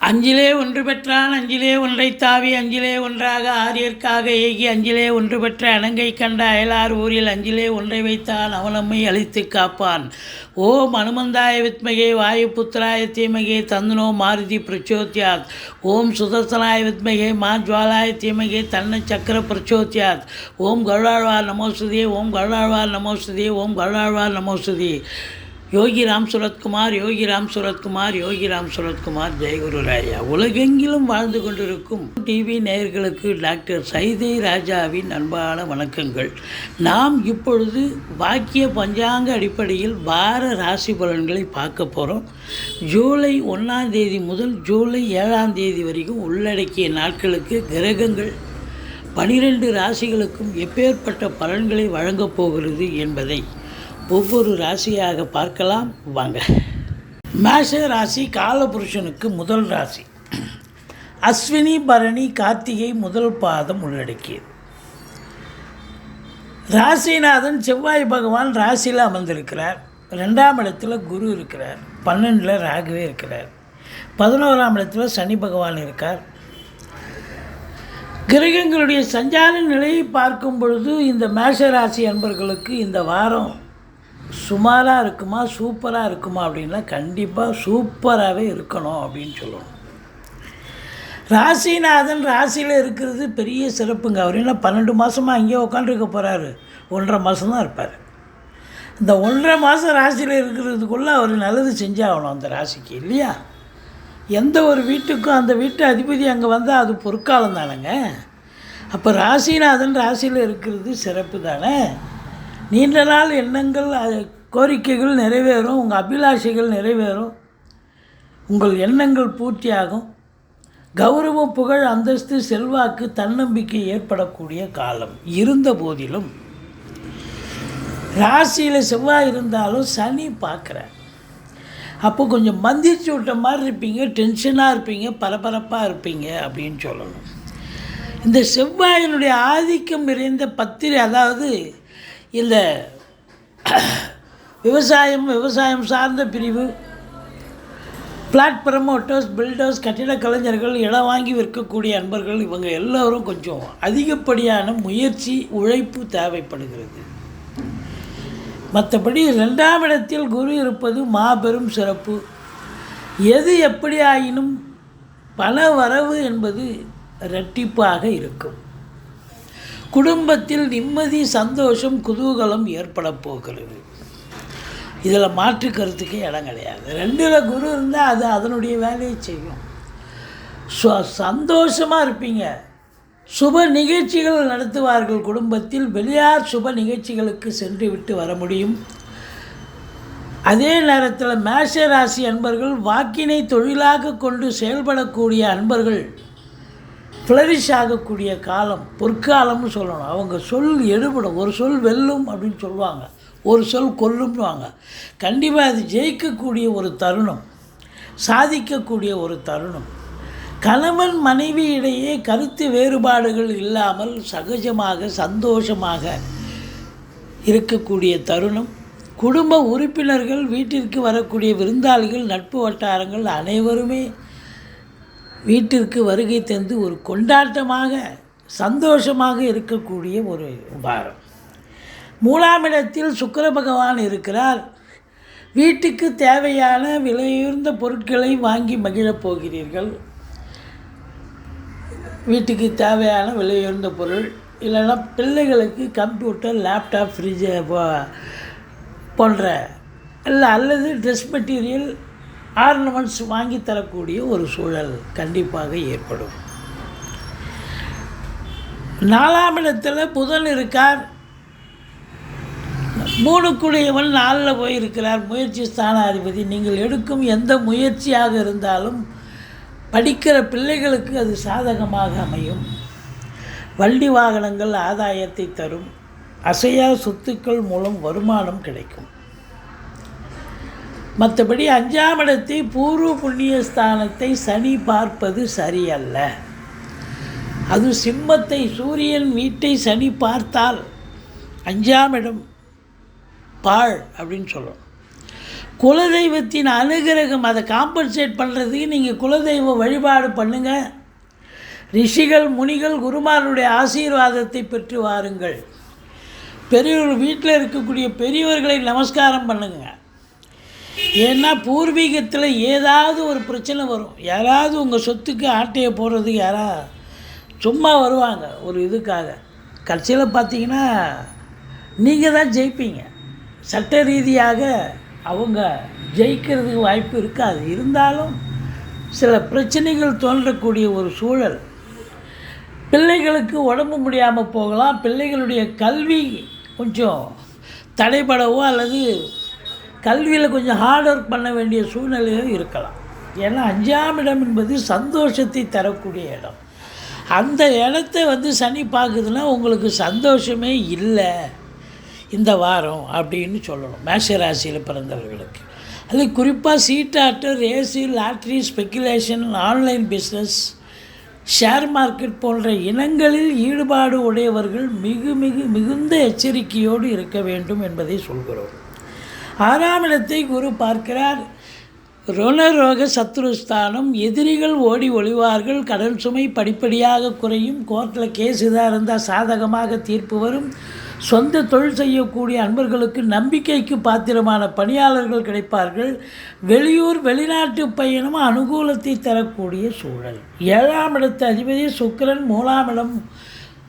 அஞ்சிலே ஒன்று பெற்றான் அஞ்சிலே ஒன்றைத் தாவி அஞ்சிலே ஒன்றாக ஆரியர்க்காக ஏகி அஞ்சிலே ஒன்று பெற்ற அணங்கை கண்ட அயலார் ஊரில் அஞ்சிலே ஒன்றை வைத்தான் அவனம்மை அழித்து காப்பான். ஓம் அனுமந்தாய வித்மகே வாயுபுத்திராய தீமகே தந்தனோ மாருதி பிரச்சோத்யாத். ஓம் சுதர்சனாய வித்மகே ஜுவாலாய தீமகே தன்ன சக்கர பிரச்சோத்யாத். ஓம் கருடாழ்வார் நமோஸ்துதே ஓம் கருடாழ்வார் நமோஸ்துதே ஓம் கருடாழ்வார் நமோஸ்துதே. யோகி ராம் சுரத்குமார் யோகி ராம் சுரத்குமார் யோகி ராம் சுரத்குமார் ஜெயகுரு ராயா. உலகெங்கிலும் வாழ்ந்து கொண்டிருக்கும் டிவி நேயர்களுக்கு டாக்டர் சைதை ராஜாவின் அன்பான வணக்கங்கள். நாம் இப்பொழுது வாக்கிய பஞ்சாங்க அடிப்படையில் வார ராசி பலன்களை பார்க்க போகிறோம். ஜூலை 1ஆம் தேதி முதல் ஜூலை 7ஆம் தேதி வரைக்கும் உள்ளடக்கிய நாட்களுக்கு கிரகங்கள் 12 ராசிகளுக்கும் எப்பேற்பட்ட பலன்களை வழங்கப் போகிறது என்பதை ஒவ்வொரு ராசியாக பார்க்கலாம் வாங்க. மேஷ ராசி காலபுருஷனுக்கு முதல் ராசி. அஸ்வினி பரணி கார்த்திகை முதல் பாதம் உள்ளடக்கியது. ராசிநாதன் செவ்வாய் பகவான் ராசியில் அமர்ந்திருக்கிறார். 2ஆம் இடத்துல குரு இருக்கிறார். 12ல் ராகுவே இருக்கிறார். 11ஆம் இடத்துல சனி பகவான் இருக்கார். கிரகங்களுடைய சஞ்சார நிலையை பார்க்கும் பொழுது இந்த மேஷ ராசி அன்பர்களுக்கு இந்த வாரம் சுமாராக இருக்குமா சூப்பராக இருக்குமா அப்படின்னா கண்டிப்பாக சூப்பராகவே இருக்கணும் அப்படின்னு சொல்லணும். ராசிநாதன் ராசியில் இருக்கிறது பெரிய சிறப்புங்க. அவர் என்ன 12 மாதமாக அங்கேயே உட்காந்துருக்க போகிறாரு. 1.5 மாதம் தான் இருப்பார். இந்த 1.5 மாதம் ராசியில் இருக்கிறதுக்குள்ளே அவர் நல்லது செஞ்சாகணும் அந்த ராசிக்கு, இல்லையா? எந்த ஒரு வீட்டுக்கும் அந்த வீட்டு அதிபதி அங்கே வந்தால் அது பொற்காலம் தானேங்க. அப்போ ராசிநாதன் ராசியில் இருக்கிறது சிறப்பு தானே. நீண்ட நாள் எண்ணங்கள் கோரிக்கைகள் நிறைவேறும். உங்கள் அபிலாஷைகள் நிறைவேறும். உங்கள் எண்ணங்கள் பூர்த்தியாகும். கௌரவம் புகழ் அந்தஸ்து செல்வாக்கு தன்னம்பிக்கை ஏற்படக்கூடிய காலம். இருந்த போதிலும் ராசியில் செவ்வாய் இருந்தாலும் சனி பார்க்குறேன். அப்போ கொஞ்சம் மந்திரிச்சு விட்ட மாதிரி இருப்பீங்க, டென்ஷனாக இருப்பீங்க, பரபரப்பாக இருப்பீங்க அப்படின்னு சொல்லணும். இந்த செவ்வாயினுடைய ஆதிக்கம் நிறைந்த பத்திரை, அதாவது இந்த விவசாயம் சார்ந்த பிரிவு, பிளாட் ப்ரமோட்டர்ஸ், பில்டர்ஸ், கட்டிட கலைஞர்கள், இடம் வாங்கி விற்கக்கூடிய அன்பர்கள், இவங்க எல்லோரும் கொஞ்சம் அதிகப்படியான முயற்சி உழைப்பு தேவைப்படுகிறது. மற்றபடி 2ஆம் இடத்தில் குரு இருப்பது மாபெரும் சிறப்பு. எது எப்படி ஆயினும் பண வரவு என்பது இரட்டிப்பாக இருக்கும். குடும்பத்தில் நிம்மதி சந்தோஷம் குதூகலம் ஏற்பட போகிறது. இதில் மாற்று கருத்துக்கு இடம் கிடையாது. 2ல் குரு இருந்தால் அது அதனுடைய வேலையை செய்யும். சந்தோஷமாக இருப்பீங்க. சுப நிகழ்ச்சிகள் நடத்துவார்கள். குடும்பத்தில் வெளியார் சுப நிகழ்ச்சிகளுக்கு சென்று விட்டு வர முடியும். அதே நேரத்தில் மேஷ ராசி அன்பர்கள் வாக்கினை தொழிலாக கொண்டு செயல்படக்கூடிய அன்பர்கள் ஃப்ளரிஷ் ஆகக்கூடிய காலம், பொற்காலம்னு சொல்லணும். அவங்க சொல் எடுபடும். ஒரு சொல் வெல்லும் அப்படின்னு சொல்லுவாங்க, ஒரு சொல் கொல்லும்னுவாங்க. கண்டிப்பாக அது ஜெயிக்கக்கூடிய ஒரு தருணம், சாதிக்கக்கூடிய ஒரு தருணம். கணவன் மனைவி இடையே கருத்து வேறுபாடுகள் இல்லாமல் சகஜமாக சந்தோஷமாக இருக்கக்கூடிய தருணம். குடும்ப உறுப்பினர்கள், வீட்டிற்கு வரக்கூடிய விருந்தாளிகள், நட்பு வட்டாரங்கள் அனைவருமே வீட்டிற்கு வருகை தந்து ஒரு கொண்டாட்டமாக சந்தோஷமாக இருக்கக்கூடிய ஒரு வாரம். 3ஆம் இடத்தில் சுக்கிர பகவான் இருக்கிறார். வீட்டுக்கு தேவையான விலையுயர்ந்த பொருட்களை வாங்கி மகிழப் போகிறீர்கள். வீட்டுக்கு தேவையான விலையுயர்ந்த பொருள், இல்லைன்னா பிள்ளைகளுக்கு கம்ப்யூட்டர், லேப்டாப், ஃப்ரிட்ஜு போன்ற அல்லது ட்ரெஸ் மெட்டீரியல், ஆர்னமெண்ட்ஸ் வாங்கி தரக்கூடிய ஒரு சூழல் கண்டிப்பாக ஏற்படும். 4ஆம் இடத்தில் புதன் இருக்கார். 3 4ல் போயிருக்கிறார். முயற்சி ஸ்தானாதிபதி. நீங்கள் எடுக்கும் எந்த முயற்சியாக இருந்தாலும் படிக்கிற பிள்ளைகளுக்கு அது சாதகமாக அமையும். வண்டி வாகனங்கள் ஆதாயத்தை தரும். அசையா சொத்துக்கள் மூலம் வருமானம் கிடைக்கும். மற்றபடி 5ஆம் இடத்தை பூர்வ புண்ணிய ஸ்தானத்தை சனி பார்ப்பது சரியல்ல. அது சிம்மத்தை, சூரியன் வீட்டை சனி பார்த்தால் 5ஆம் இடம் பாழ் அப்படின்னு சொல்லணும். குலதெய்வத்தின் அனுகிரகம் அதை காம்பன்சேட் பண்ணுறதுக்கு நீங்கள் குலதெய்வ வழிபாடு பண்ணுங்கள். ரிஷிகள் முனிகள் குருமாருடைய ஆசீர்வாதத்தை பெற்று வாருங்கள். பெரியவர் வீட்டில் இருக்கக்கூடிய பெரியவர்களை நமஸ்காரம் பண்ணுங்க. ஏன்னா பூர்வீகத்தில் ஏதாவது ஒரு பிரச்சனை வரும். யாராவது உங்கள் சொத்துக்கு ஆட்டையை போடுறதுக்கு யாராவது சும்மா வருவாங்க ஒரு இதுக்காக. கடைசியில் பார்த்தீங்கன்னா நீங்கள் தான் ஜெயிப்பீங்க. சட்ட ரீதியாக அவங்க ஜெயிக்கிறதுக்கு வாய்ப்பு இருக்காது. இருந்தாலும் சில பிரச்சனைகள் தோன்றக்கூடிய ஒரு சூழல். பிள்ளைகளுக்கு உடம்பு முடியாமல் போகலாம். பிள்ளைகளுடைய கல்வி கொஞ்சம் தடைபடவோ அல்லது கல்வியில் கொஞ்சம் ஹார்ட் ஒர்க் பண்ண வேண்டிய சூழ்நிலையும் இருக்கலாம். ஏன்னா 5ஆம் இடம் என்பது சந்தோஷத்தை தரக்கூடிய இடம். அந்த இடத்த சனி பார்க்குதுன்னா உங்களுக்கு சந்தோஷமே இல்லை இந்த வாரம் அப்படின்னு சொல்லணும். மேஷ ராசியில் பிறந்தவர்களுக்கு அது குறிப்பாக சீட்டாட்டு, race, lottery, speculation, online business, share market போன்ற இனங்களில் ஈடுபாடு உடையவர்கள் மிகுந்த எச்சரிக்கையோடு இருக்க வேண்டும் என்பதை சொல்கிறோம். 6ஆம் இடத்தை குரு பார்க்கிறார். ருணரோக சத்ருஸ்தானம். எதிரிகள் ஓடி ஒளிவார்கள். கடன் சுமை படிப்படியாக குறையும். கோர்ட்டில் கேஸ் இதாக இருந்தால் சாதகமாக தீர்ப்பு வரும். சொந்த தொழில் செய்யக்கூடிய அன்பர்களுக்கு நம்பிக்கைக்கு பாத்திரமான பணியாளர்கள் கிடைப்பார்கள். வெளியூர் வெளிநாட்டு பயணம் அனுகூலத்தை தரக்கூடிய சூழல். 7ஆம் இடத்து அதிபதி சுக்கிரன் 3ஆம் இடம்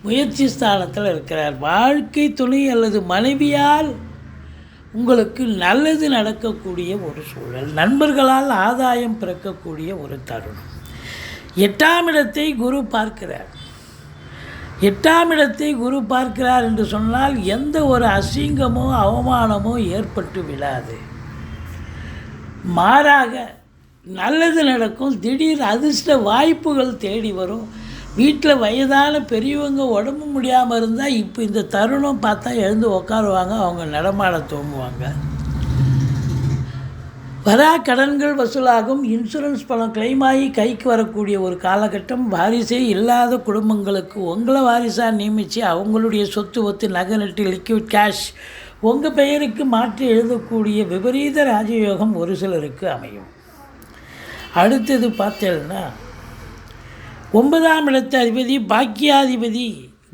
முயற்சி ஸ்தானத்தில் இருக்கிறார். வாழ்க்கை துணை அல்லது மனைவியால் உங்களுக்கு நல்லது நடக்கக்கூடிய ஒரு சூழல். நண்பர்களால் ஆதாயம் பிறக்கக்கூடிய ஒரு தருணம். 8ஆம் இடத்தை குரு பார்க்கிறார். 8ஆம் இடத்தை குரு பார்க்கிறார் என்று சொன்னால் எந்த ஒரு அசிங்கமோ அவமானமோ ஏற்பட்டு விடாது. மாறாக நல்லது நடக்கும். திடீர் அதிர்ஷ்ட வாய்ப்புகள் தேடி வரும். வீட்டில் வயதான பெரியவங்க உடம்பு முடியாமல் இருந்தால் இப்போ இந்த தருணம் பார்த்தா எழுந்து உட்காருவாங்க. அவங்க நடமாட தோங்குவாங்க. வரா கடன்கள் வசூலாகும். இன்சூரன்ஸ் பணம் கிளைம் ஆகி கைக்கு வரக்கூடிய ஒரு காலகட்டம். வாரிசே இல்லாத குடும்பங்களுக்கு உங்களை வாரிசாக நியமித்து அவங்களுடைய சொத்து நகை நட்டு லிக்விட் கேஷ் உங்கள் பெயருக்கு மாற்றி எழுதக்கூடிய விபரீத ராஜயோகம் ஒரு சிலருக்கு அமையும். அடுத்தது பார்த்தேன்னா 9ஆம் இடத்து அதிபதி பாக்கியாதிபதி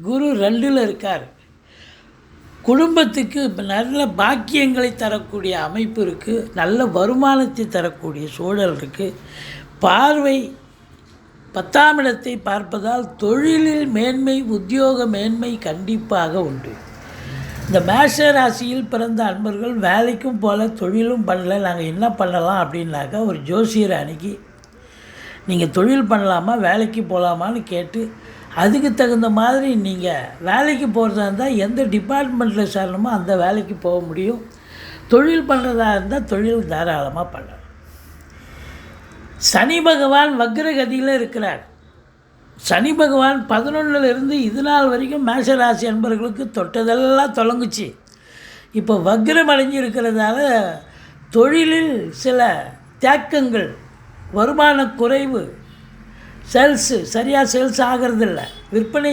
குரு 2ல் இருக்கார். குடும்பத்துக்கு நல்ல பாக்கியங்களை தரக்கூடிய அமைப்பு இருக்குது. நல்ல வருமானத்தை தரக்கூடிய சூழல் இருக்குது. பார்வை 10ஆம் இடத்தை பார்ப்பதால் தொழிலில் மேன்மை, உத்தியோக மேன்மை கண்டிப்பாக உண்டு. இந்த மேஷ ராசியில் பிறந்த அன்பர்கள் வேலைக்கும் போல தொழிலும் பண்ணல, நாங்கள் என்ன பண்ணலாம் அப்படின்னாக்கா ஒரு ஜோசியரை அணுகி நீங்கள் தொழில் பண்ணலாமா வேலைக்கு போகலாமான்னு கேட்டு அதுக்கு தகுந்த மாதிரி நீங்கள் வேலைக்கு போகிறதா இருந்தால் எந்த டிபார்ட்மெண்ட்டில் சேரணுமோ அந்த வேலைக்கு போக முடியும். தொழில் பண்ணுறதா இருந்தால் தொழில் தாராளமாக பண்ணலாம். சனி பகவான் வக்ரகதியில் இருக்கிறார். சனி பகவான் 11லிருந்து இது நாள் வரைக்கும் மேஷராசி அன்பர்களுக்கு தொட்டதெல்லாம் தொலைங்குச்சு. இப்போ வக்ரம் அடைஞ்சிருக்கிறதால தொழிலில் சில தேக்கங்கள், வருமான குறைவு, சரியாக சேல்ஸ் ஆகிறதில்ல, விற்பனை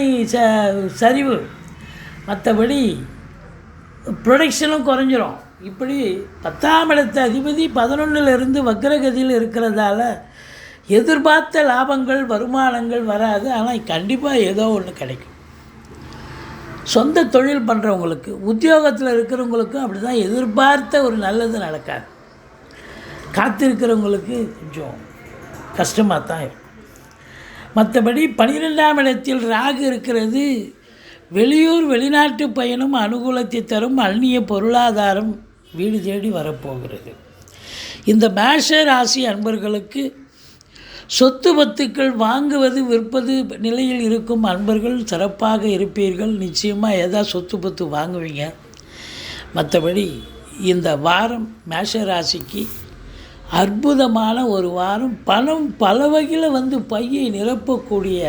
சரிவு, மற்றபடி ப்ரொடக்ஷனும் குறைஞ்சிரும். இப்படி 10ஆம் இடத்து அதிபதி 11லிருந்து வக்ரகதியில் இருக்கிறதால எதிர்பார்த்த லாபங்கள் வருமானங்கள் வராது. ஆனால் கண்டிப்பாக ஏதோ ஒன்று கிடைக்கும். சொந்த தொழில் பண்ணுறவங்களுக்கு, உத்தியோகத்தில் இருக்கிறவங்களுக்கும் அப்படி தான் எதிர்பார்த்த ஒரு நல்லது நடக்காது. காத்திருக்கிறவங்களுக்கு கொஞ்சம் கஷ்டமாக தான் இருக்கும். மற்றபடி 12ஆம் இடத்தில் ராகு இருக்கிறது. வெளியூர் வெளிநாட்டு பயணம் அனுகூலத்தை தரும். அந்நிய பொருளாதாரம் வீடு தேடி வரப்போகிறது. இந்த மேஷ ராசி அன்பர்களுக்கு சொத்து பத்துக்கள் வாங்குவது விற்பது நிலையில் இருக்கும் அன்பர்கள் சிறப்பாக இருப்பீர்கள். நிச்சயமாக ஏதாவது சொத்து பத்து வாங்குவீங்க. மற்றபடி இந்த வாரம் மேஷ ராசிக்கு அற்புதமான ஒரு வாரம். பணம் பல வகையில் பையை நிரப்பக்கூடிய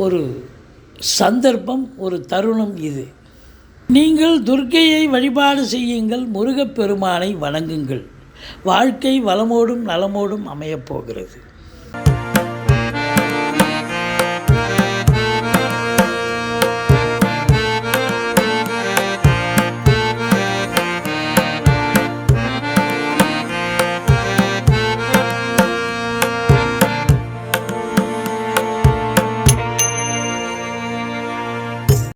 ஒரு சந்தர்ப்பம், ஒரு தருணம் இது. நீங்கள் துர்க்கையை வழிபாடு செய்யுங்கள். முருகப்பெருமானை வணங்குங்கள். வாழ்க்கை வளமோடும் நலமோடும் அமையப்போகிறது.